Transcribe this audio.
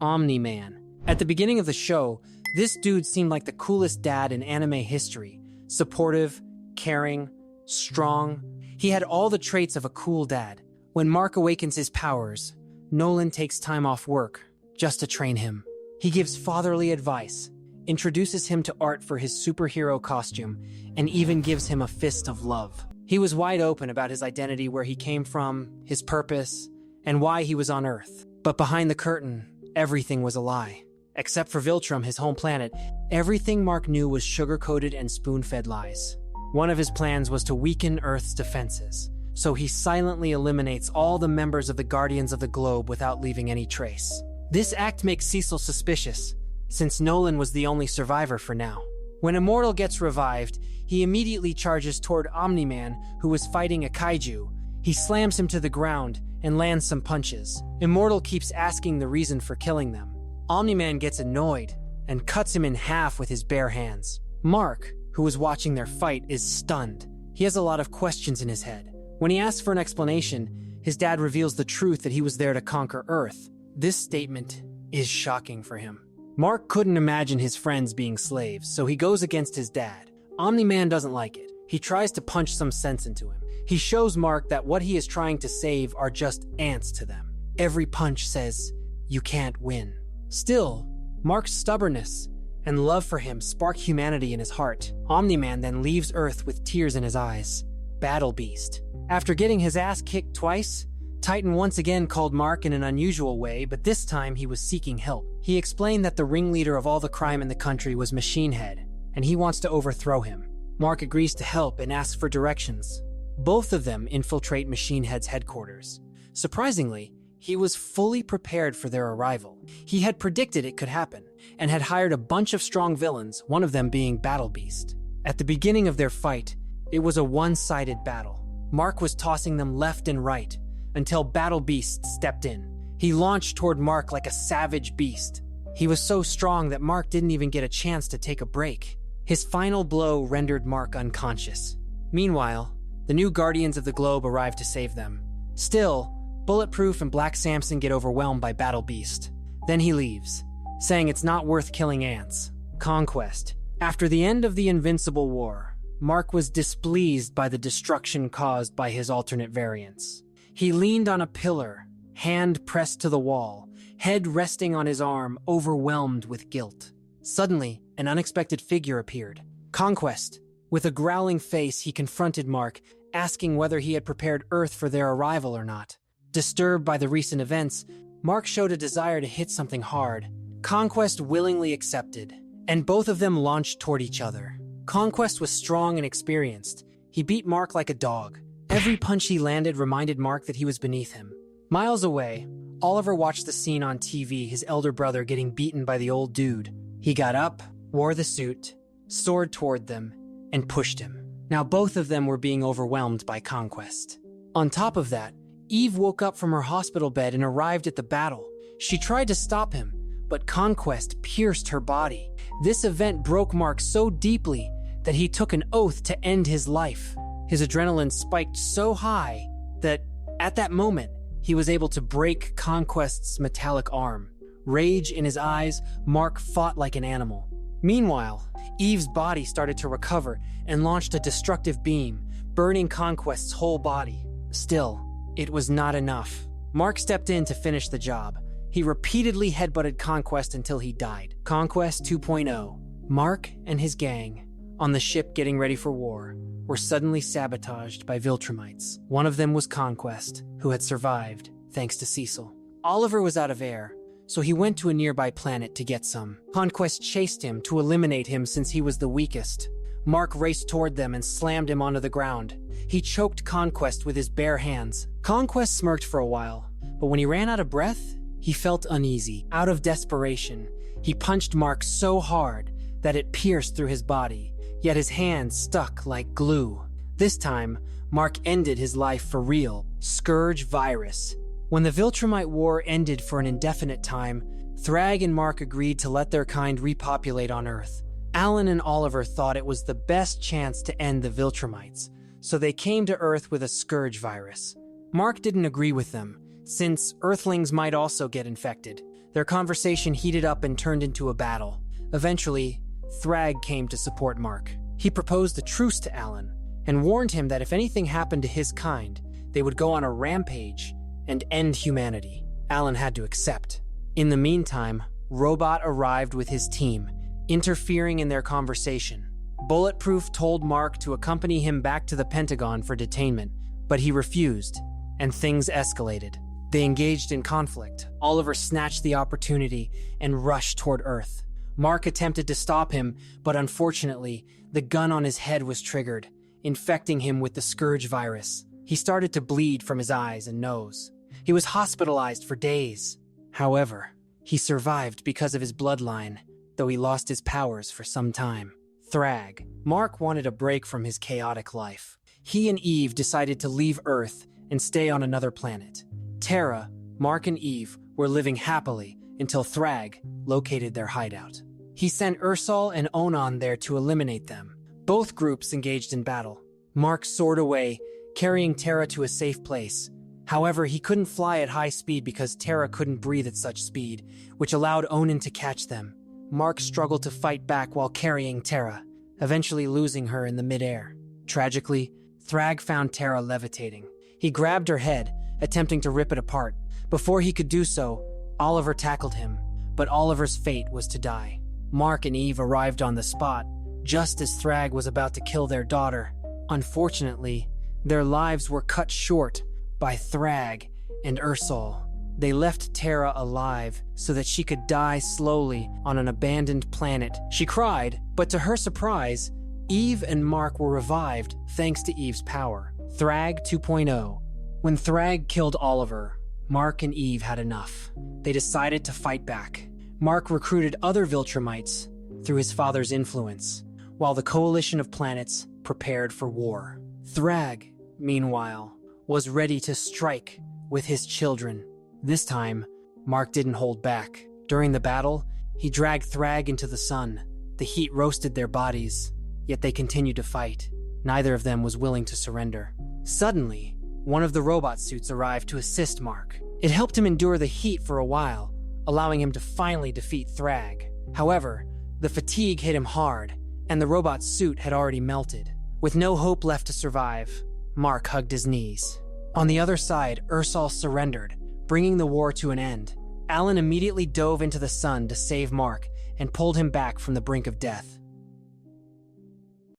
Omni Man. At the beginning of the show, this dude seemed like the coolest dad in anime history. Supportive, caring, strong. He had all the traits of a cool dad. When Mark awakens his powers, Nolan takes time off work just to train him. He gives fatherly advice, introduces him to art for his superhero costume, and even gives him a fist of love. He was wide open about his identity, where he came from, his purpose, and why he was on Earth. But behind the curtain, everything was a lie. Except for Viltrum, his home planet, everything Mark knew was sugar-coated and spoon-fed lies. One of his plans was to weaken Earth's defenses, so he silently eliminates all the members of the Guardians of the Globe without leaving any trace. This act makes Cecil suspicious, since Nolan was the only survivor for now. When Immortal gets revived, he immediately charges toward Omni Man, who was fighting a kaiju. He slams him to the ground and lands some punches. Immortal keeps asking the reason for killing them. Omni Man gets annoyed and cuts him in half with his bare hands. Mark, who was watching their fight, is stunned. He has a lot of questions in his head. When he asks for an explanation, his dad reveals the truth that he was there to conquer Earth. This statement is shocking for him. Mark couldn't imagine his friends being slaves, so he goes against his dad. Omni Man doesn't like it. He tries to punch some sense into him. He shows Mark that what he is trying to save are just ants to them. Every punch says, "You can't win." Still, Mark's stubbornness and love for him spark humanity in his heart. Omni Man then leaves Earth with tears in his eyes. Battle Beast. After getting his ass kicked twice, Titan once again called Mark in an unusual way, but this time he was seeking help. He explained that the ringleader of all the crime in the country was Machine Head, and he wants to overthrow him. Mark agrees to help and asks for directions. Both of them infiltrate Machine Head's headquarters. Surprisingly, he was fully prepared for their arrival. He had predicted it could happen, and had hired a bunch of strong villains, one of them being Battle Beast. At the beginning of their fight, it was a one-sided battle. Mark was tossing them left and right, until Battle Beast stepped in. He launched toward Mark like a savage beast. He was so strong that Mark didn't even get a chance to take a break. His final blow rendered Mark unconscious. Meanwhile, the new Guardians of the Globe arrive to save them. Still, Bulletproof and Black Samson get overwhelmed by Battle Beast. Then he leaves, saying it's not worth killing ants. Conquest. After the end of the Invincible War, Mark was displeased by the destruction caused by his alternate variants. He leaned on a pillar, hand pressed to the wall, head resting on his arm, overwhelmed with guilt. Suddenly, an unexpected figure appeared. Conquest. With a growling face, he confronted Mark, asking whether he had prepared Earth for their arrival or not. Disturbed by the recent events, Mark showed a desire to hit something hard. Conquest willingly accepted, and both of them launched toward each other. Conquest was strong and experienced. He beat Mark like a dog. Every punch he landed reminded Mark that he was beneath him. Miles away, Oliver watched the scene on TV, his elder brother getting beaten by the old dude. He got up, wore the suit, soared toward them, and pushed him. Now both of them were being overwhelmed by Conquest. On top of that, Eve woke up from her hospital bed and arrived at the battle. She tried to stop him, but Conquest pierced her body. This event broke Mark so deeply that he took an oath to end his life. His adrenaline spiked so high that, at that moment, he was able to break Conquest's metallic arm. Rage in his eyes, Mark fought like an animal. Meanwhile, Eve's body started to recover and launched a destructive beam, burning Conquest's whole body. Still, it was not enough. Mark stepped in to finish the job. He repeatedly headbutted Conquest until he died. Conquest 2.0. Mark and his gang, on the ship getting ready for war, were suddenly sabotaged by Viltrumites. One of them was Conquest, who had survived, thanks to Cecil. Oliver was out of air, so he went to a nearby planet to get some. Conquest chased him to eliminate him since he was the weakest. Mark raced toward them and slammed him onto the ground. He choked Conquest with his bare hands. Conquest smirked for a while, but when he ran out of breath, he felt uneasy. Out of desperation, he punched Mark so hard that it pierced through his body, yet his hands stuck like glue. This time, Mark ended his life for real. Scourge Virus. When the Viltrumite War ended for an indefinite time, Thragg and Mark agreed to let their kind repopulate on Earth. Alan and Oliver thought it was the best chance to end the Viltrumites, so they came to Earth with a Scourge Virus. Mark didn't agree with them, since Earthlings might also get infected. Their conversation heated up and turned into a battle. Eventually, Thragg came to support Mark. He proposed a truce to Alan and warned him that if anything happened to his kind, they would go on a rampage and end humanity. Alan had to accept. In the meantime, Robot arrived with his team, interfering in their conversation. Bulletproof told Mark to accompany him back to the Pentagon for detainment, but he refused, and things escalated. They engaged in conflict. Oliver snatched the opportunity and rushed toward Earth. Mark attempted to stop him, but unfortunately, the gun on his head was triggered, infecting him with the Scourge Virus. He started to bleed from his eyes and nose. He was hospitalized for days. However, he survived because of his bloodline, though he lost his powers for some time. Thragg. Mark wanted a break from his chaotic life. He and Eve decided to leave Earth and stay on another planet. Terra, Mark and Eve were living happily until Thragg located their hideout. He sent Ursal and Onan there to eliminate them. Both groups engaged in battle. Mark soared away, carrying Terra to a safe place. However, he couldn't fly at high speed because Terra couldn't breathe at such speed, which allowed Onan to catch them. Mark struggled to fight back while carrying Terra, eventually losing her in the midair. Tragically, Thragg found Terra levitating. He grabbed her head, attempting to rip it apart. Before he could do so, Oliver tackled him, but Oliver's fate was to die. Mark and Eve arrived on the spot, just as Thragg was about to kill their daughter. Unfortunately, their lives were cut short by Thragg and Ursal. They left Terra alive so that she could die slowly on an abandoned planet. She cried, but to her surprise, Eve and Mark were revived thanks to Eve's power. Thragg 2.0. When Thragg killed Oliver, Mark and Eve had enough. They decided to fight back. Mark recruited other Viltrumites through his father's influence, while the coalition of planets prepared for war. Thragg, meanwhile, was ready to strike with his children. This time, Mark didn't hold back. During the battle, he dragged Thragg into the sun. The heat roasted their bodies, yet they continued to fight. Neither of them was willing to surrender. Suddenly, one of the robot suits arrived to assist Mark. It helped him endure the heat for a while, allowing him to finally defeat Thragg. However, the fatigue hit him hard, and the robot suit had already melted. With no hope left to survive, Mark hugged his knees. On the other side, Ursal surrendered, bringing the war to an end. Alan immediately dove into the sun to save Mark and pulled him back from the brink of death.